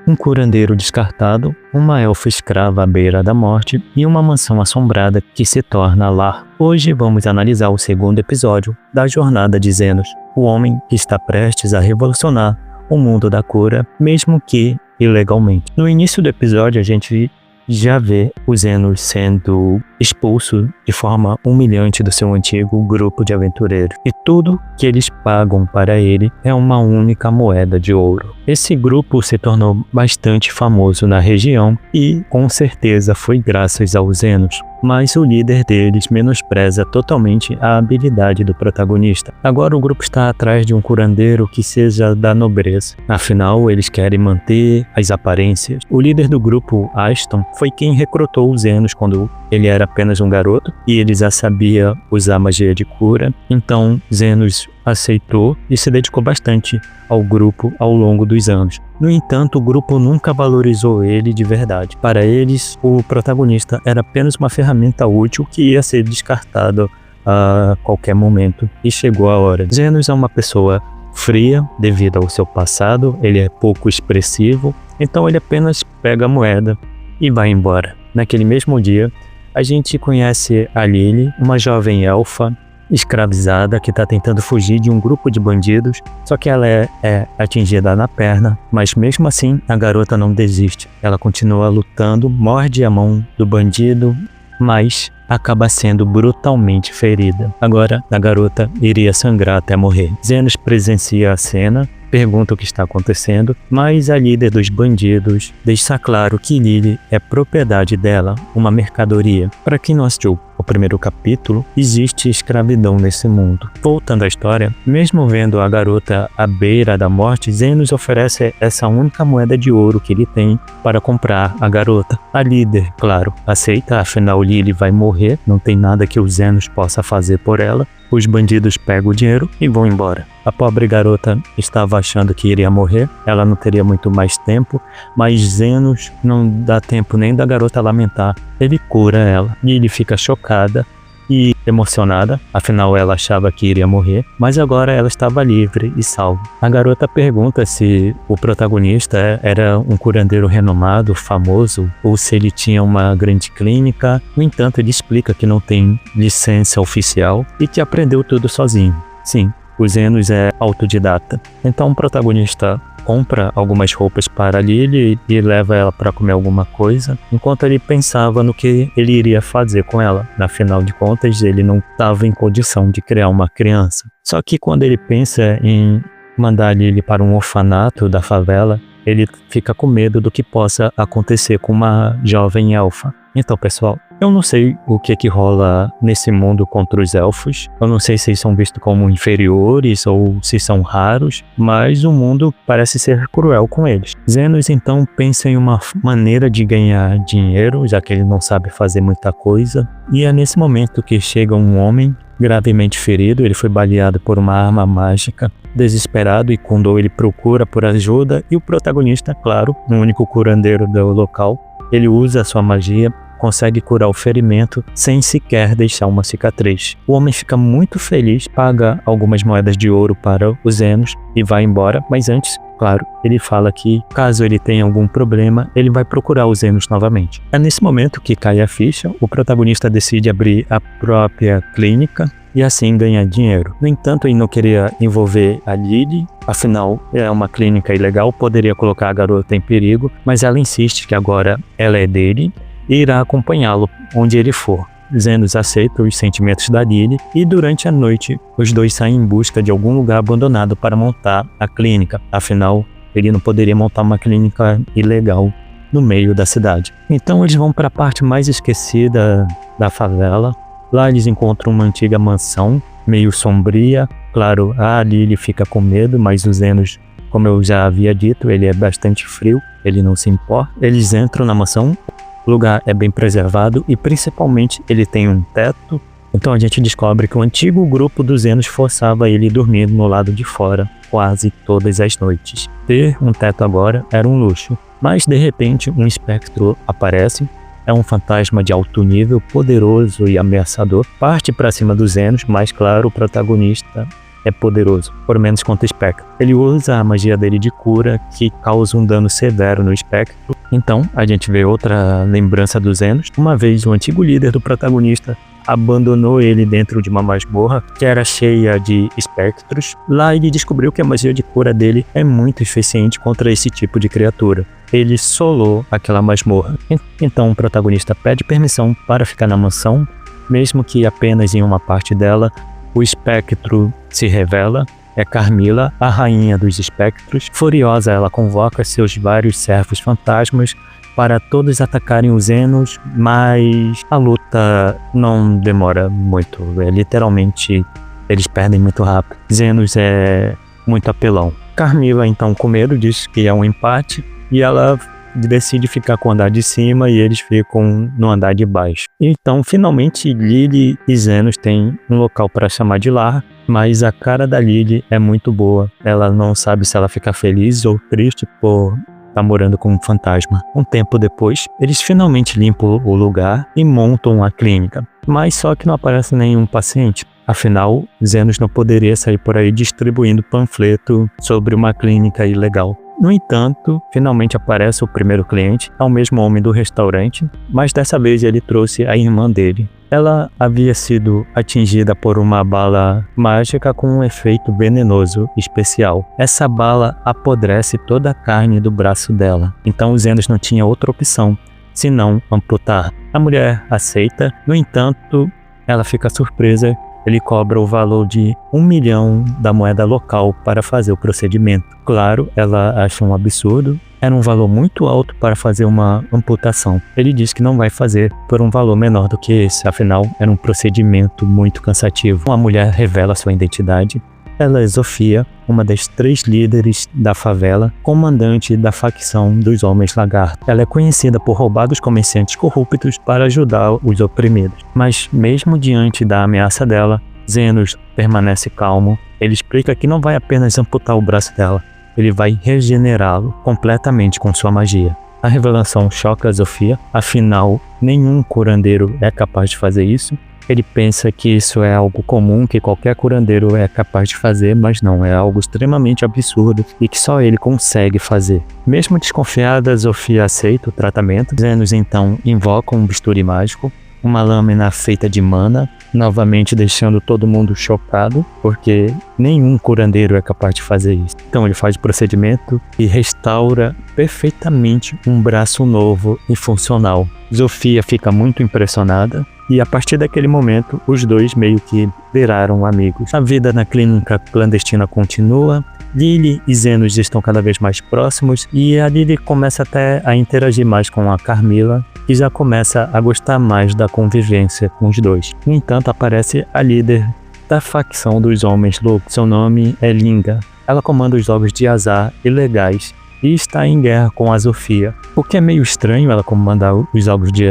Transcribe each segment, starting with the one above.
um curandeiro descartado, uma elfa escrava à beira da morte e uma mansão assombrada que se torna lar. Hoje vamos analisar o segundo episódio da jornada de Zenos, o homem que está prestes a revolucionar o mundo da cura, mesmo que ilegalmente. No início do episódio a gente já vê o Zenos sendo expulso de forma humilhante do seu antigo grupo de aventureiros. E tudo que eles pagam para ele é uma única moeda de ouro. Esse grupo se tornou bastante famoso na região e, com certeza, foi graças aos Zenos. Mas o líder deles menospreza totalmente a habilidade do protagonista. Agora o grupo está atrás de um curandeiro que seja da nobreza. Afinal, eles querem manter as aparências. O líder do grupo, Aston, foi quem recrutou os Zenos quando ele era apenas um garoto e ele já sabia usar magia de cura. Então Zenos aceitou e se dedicou bastante ao grupo ao longo dos anos. No entanto, o grupo nunca valorizou ele de verdade. Para eles, o protagonista era apenas uma ferramenta útil que ia ser descartada a qualquer momento. E chegou a hora. Zenos é uma pessoa fria devido ao seu passado, ele é pouco expressivo, então ele apenas pega a moeda e vai embora. Naquele mesmo dia, a gente conhece a Lily, uma jovem elfa escravizada que está tentando fugir de um grupo de bandidos, só que ela é atingida na perna, mas mesmo assim a garota não desiste. Ela continua lutando, morde a mão do bandido, mas acaba sendo brutalmente ferida. Agora a garota iria sangrar até morrer. Zenos presencia a cena, pergunta o que está acontecendo, mas a líder dos bandidos deixa claro que Lily é propriedade dela, uma mercadoria. Para quem não assistiu o primeiro capítulo, existe escravidão nesse mundo. Voltando à história, mesmo vendo a garota à beira da morte, Zenos oferece essa única moeda de ouro que ele tem para comprar a garota. A líder, claro, aceita, afinal Lily vai morrer, não tem nada que o Zenos possa fazer por ela. Os bandidos pegam o dinheiro e vão embora. A pobre garota estava achando que iria morrer, ela não teria muito mais tempo, mas Zenos não dá tempo nem da garota lamentar. Ele cura ela e ele fica chocada e emocionada, afinal ela achava que iria morrer, mas agora ela estava livre e salva. A garota pergunta se o protagonista era um curandeiro renomado, famoso, ou se ele tinha uma grande clínica. No entanto, ele explica que não tem licença oficial e que aprendeu tudo sozinho. Sim, o Zenos é autodidata. Então o protagonista compra algumas roupas para Lily e leva ela para comer alguma coisa, enquanto ele pensava no que ele iria fazer com ela. Afinal de contas, ele não estava em condição de criar uma criança. Só que quando ele pensa em mandar Lily para um orfanato da favela, ele fica com medo do que possa acontecer com uma jovem elfa. Então, pessoal, eu não sei o que rola nesse mundo contra os elfos. Eu não sei se eles são vistos como inferiores ou se são raros, mas o mundo parece ser cruel com eles. Zenos então pensa em uma maneira de ganhar dinheiro, já que ele não sabe fazer muita coisa. E é nesse momento que chega um homem gravemente ferido, ele foi baleado por uma arma mágica. Desesperado e quando ele procura por ajuda, e o protagonista, claro, o único curandeiro do local, ele usa a sua magia, consegue curar o ferimento sem sequer deixar uma cicatriz. O homem fica muito feliz, paga algumas moedas de ouro para os Zenos e vai embora, mas antes, claro, ele fala que caso ele tenha algum problema, ele vai procurar os Zenos novamente. É nesse momento que cai a ficha, o protagonista decide abrir a própria clínica e assim ganhar dinheiro. No entanto, ele não queria envolver a Lily, afinal é uma clínica ilegal, poderia colocar a garota em perigo, mas ela insiste que agora ela é dele e irá acompanhá-lo onde ele for. Zenos aceita os sentimentos da Lily e durante a noite os dois saem em busca de algum lugar abandonado para montar a clínica. Afinal, ele não poderia montar uma clínica ilegal no meio da cidade. Então eles vão para a parte mais esquecida da favela. Lá eles encontram uma antiga mansão, meio sombria. Claro, a Lily fica com medo, mas o Zenos, como eu já havia dito, ele é bastante frio, ele não se importa. Eles entram na mansão. O lugar é bem preservado e principalmente ele tem um teto. Então a gente descobre que o antigo grupo dos Zenos forçava ele a dormir no lado de fora quase todas as noites. Ter um teto agora era um luxo, mas de repente um espectro aparece. É um fantasma de alto nível, poderoso e ameaçador. Parte para cima dos Zenos, mas claro, o protagonista é poderoso, por menos contra o espectro. Ele usa a magia dele de cura, que causa um dano severo no espectro. Então, a gente vê outra lembrança do Zenos. Uma vez, o antigo líder do protagonista abandonou ele dentro de uma masmorra que era cheia de espectros. Lá ele descobriu que a magia de cura dele é muito eficiente contra esse tipo de criatura. Ele solou aquela masmorra. Então o protagonista pede permissão para ficar na mansão, mesmo que apenas em uma parte dela. O espectro se revela. É Carmila, a rainha dos espectros. Furiosa, ela convoca seus vários servos fantasmas para todos atacarem os Zenos, mas a luta não demora muito. Literalmente, eles perdem muito rápido. Zenos é muito apelão. Carmila, então, com medo, diz que é um empate e ela decide ficar com o andar de cima e eles ficam no andar de baixo. Então, finalmente, Lily e Zenos têm um local para chamar de lar, mas a cara da Lily é muito boa. Ela não sabe se ela fica feliz ou triste por estar morando com um fantasma. Um tempo depois, eles finalmente limpam o lugar e montam a clínica, mas só que não aparece nenhum paciente. Afinal, Zenos não poderia sair por aí distribuindo panfleto sobre uma clínica ilegal. No entanto, finalmente aparece o primeiro cliente, é o mesmo homem do restaurante, mas dessa vez ele trouxe a irmã dele. Ela havia sido atingida por uma bala mágica com um efeito venenoso especial. Essa bala apodrece toda a carne do braço dela, então o Zenos não tinha outra opção senão amputar. A mulher aceita, no entanto, ela fica surpresa. Ele cobra o valor de 1 milhão da moeda local para fazer o procedimento. Claro, ela acha um absurdo. Era um valor muito alto para fazer uma amputação. Ele diz que não vai fazer por um valor menor do que esse, afinal, era um procedimento muito cansativo. A mulher revela sua identidade. Ela é Zofia, uma das 3 líderes da favela, comandante da facção dos Homens Lagarto. Ela é conhecida por roubar dos comerciantes corruptos para ajudar os oprimidos. Mas mesmo diante da ameaça dela, Zenos permanece calmo. Ele explica que não vai apenas amputar o braço dela, ele vai regenerá-lo completamente com sua magia. A revelação choca a Zofia, afinal, nenhum curandeiro é capaz de fazer isso. Ele pensa que isso é algo comum, que qualquer curandeiro é capaz de fazer, mas não, é algo extremamente absurdo e que só ele consegue fazer. Mesmo desconfiada, Zofia aceita o tratamento. Zenos então invoca um bisturi mágico, uma lâmina feita de mana, novamente deixando todo mundo chocado, porque nenhum curandeiro é capaz de fazer isso. Então ele faz o procedimento e restaura perfeitamente um braço novo e funcional. Zofia fica muito impressionada. E a partir daquele momento, os dois meio que viraram amigos. A vida na clínica clandestina continua. Lily e Zenos estão cada vez mais próximos e a Lily começa até a interagir mais com a Carmila e já começa a gostar mais da convivência com os dois. No entanto, aparece a líder da facção dos Homens Loucos. Seu nome é Linga. Ela comanda os jogos de azar ilegais e está em guerra com a Zofia. O que é meio estranho ela comandar os jogos de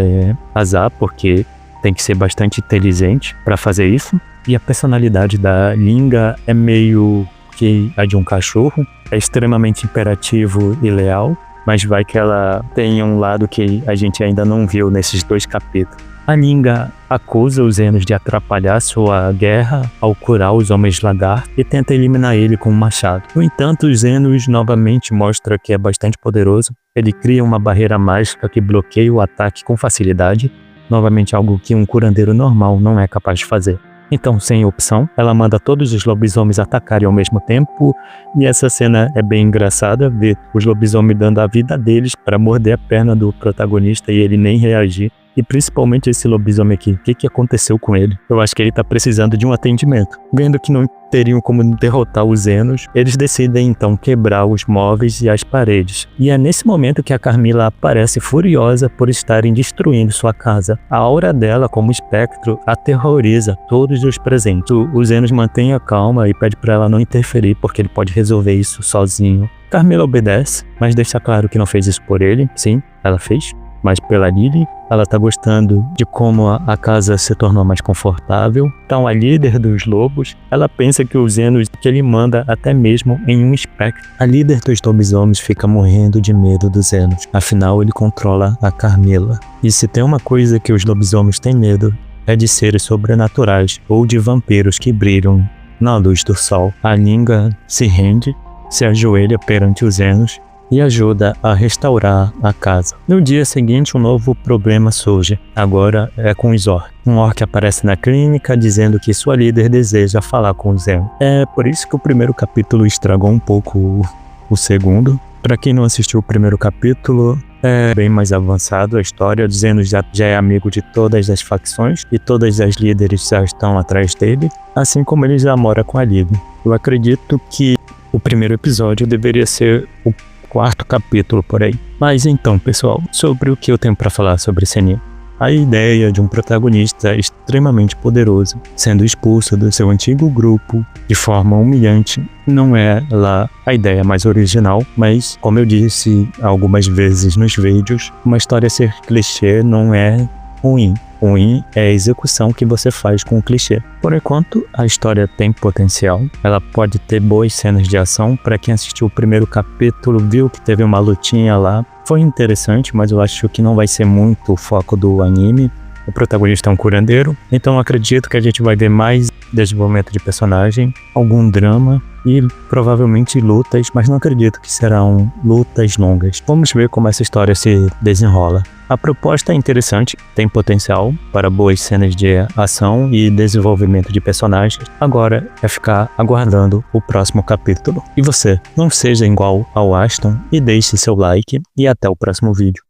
azar, porque tem que ser bastante inteligente para fazer isso. E a personalidade da Linga é meio que a de um cachorro. É extremamente imperativo e leal, mas vai que ela tem um lado que a gente ainda não viu nesses 2 capítulos. A Linga acusa os Zenos de atrapalhar sua guerra ao curar os Homens Lagarto e tenta eliminar ele com um machado. No entanto, os Zenos novamente mostra que é bastante poderoso. Ele cria uma barreira mágica que bloqueia o ataque com facilidade. Novamente algo que um curandeiro normal não é capaz de fazer. Então, sem opção, ela manda todos os lobisomens atacarem ao mesmo tempo, e essa cena é bem engraçada, ver os lobisomens dando a vida deles para morder a perna do protagonista e ele nem reagir. E principalmente esse lobisomem aqui, o que aconteceu com ele? Eu acho que ele tá precisando de um atendimento. Vendo que não teriam como derrotar os Zenos, eles decidem então quebrar os móveis e as paredes. E é nesse momento que a Carmila aparece furiosa por estarem destruindo sua casa. A aura dela como espectro aterroriza todos os presentes. Os Zenos mantém a calma e pede para ela não interferir, porque ele pode resolver isso sozinho. Carmila obedece, mas deixa claro que não fez isso por ele. Sim, ela fez, mas pela Lily. Ela tá gostando de como a casa se tornou mais confortável. Então a líder dos lobos, ela pensa que o Zenos que ele manda até mesmo em um espectro. A líder dos lobisomens fica morrendo de medo do Zenos. Afinal, ele controla a Carmila. E se tem uma coisa que os lobisomens têm medo, é de seres sobrenaturais ou de vampiros que brilham na luz do sol. A Linga se rende, se ajoelha perante os Zenos e ajuda a restaurar a casa. No dia seguinte, um novo problema surge. Agora é com os orcs. Um orc aparece na clínica dizendo que sua líder deseja falar com o Zeno. É por isso que o primeiro capítulo estragou um pouco o segundo. Para quem não assistiu o primeiro capítulo, é bem mais avançado a história. O Zeno já é amigo de todas as facções e todas as líderes já estão atrás dele, assim como ele já mora com a Liga. Eu acredito que o primeiro episódio deveria ser o quarto capítulo por aí. Mas então, pessoal, sobre o que eu tenho para falar sobre esse anime. A ideia de um protagonista extremamente poderoso sendo expulso do seu antigo grupo de forma humilhante não é lá a ideia mais original, mas, como eu disse algumas vezes nos vídeos, uma história ser clichê não é ruim. Ruim é a execução que você faz com o clichê. Por enquanto, a história tem potencial. Ela pode ter boas cenas de ação. Para quem assistiu o primeiro capítulo, viu que teve uma lutinha lá. Foi interessante, mas eu acho que não vai ser muito o foco do anime. O protagonista é um curandeiro, então acredito que a gente vai ver mais desenvolvimento de personagem, algum drama e provavelmente lutas, mas não acredito que serão lutas longas. Vamos ver como essa história se desenrola. A proposta é interessante, tem potencial para boas cenas de ação e desenvolvimento de personagens. Agora é ficar aguardando o próximo capítulo. E você, não seja igual ao Aston e deixe seu like e até o próximo vídeo.